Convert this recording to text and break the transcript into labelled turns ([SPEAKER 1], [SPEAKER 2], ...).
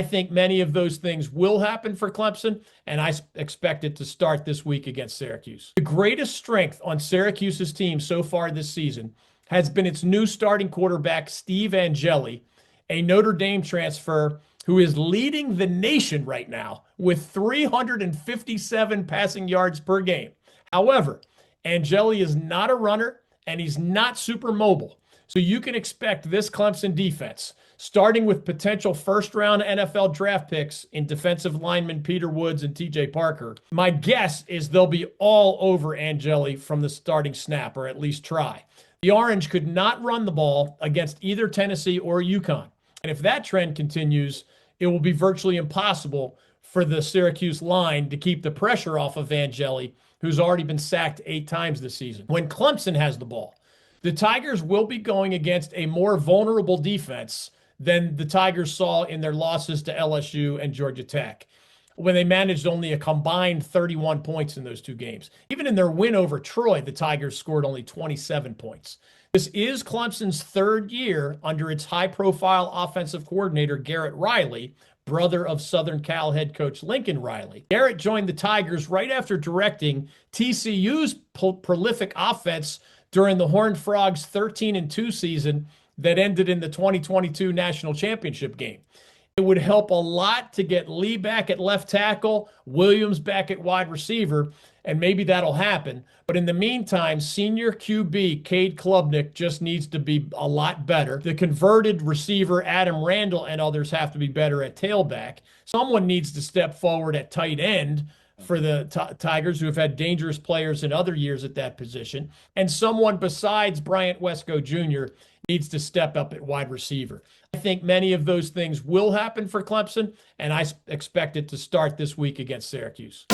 [SPEAKER 1] think many of those things will happen for Clemson, and I expect it to start this week against Syracuse. The greatest strength on Syracuse's team so far this season has been its new starting quarterback, Steve Angeli, a Notre Dame transfer who is leading the nation right now with 357 passing yards per game. However, Angeli is not a runner and he's not super mobile. So you can expect this Clemson defense, starting with potential first-round NFL draft picks in defensive linemen Peter Woods and TJ Parker. My guess is they'll be all over Angeli from the starting snap, or at least try. The Orange could not run the ball against either Tennessee or UConn. And if that trend continues, it will be virtually impossible for the Syracuse line to keep the pressure off of Angeli, who's already been sacked 8 times this season. When Clemson has the ball, the Tigers will be going against a more vulnerable defense than the Tigers saw in their losses to LSU and Georgia Tech, when they managed only a combined 31 points in those 2 games. Even in their win over Troy, the Tigers scored only 27 points. This is Clemson's 3rd year under its high-profile offensive coordinator, Garrett Riley, brother of Southern Cal head coach Lincoln Riley. Garrett joined the Tigers right after directing TCU's prolific offense during the Horned Frogs' 13-2 season that ended in the 2022 national championship game. It would help a lot to get Lee back at left tackle, Williams back at wide receiver, and maybe that'll happen. But in the meantime, senior QB Cade Klubnik just needs to be a lot better. The converted receiver Adam Randall and others have to be better at tailback. Someone needs to step forward at tight end for the Tigers, who have had dangerous players in other years at that position. And someone besides Bryant Wesco Jr. needs to step up at wide receiver. I think many of those things will happen for Clemson, and I expect it to start this week against Syracuse.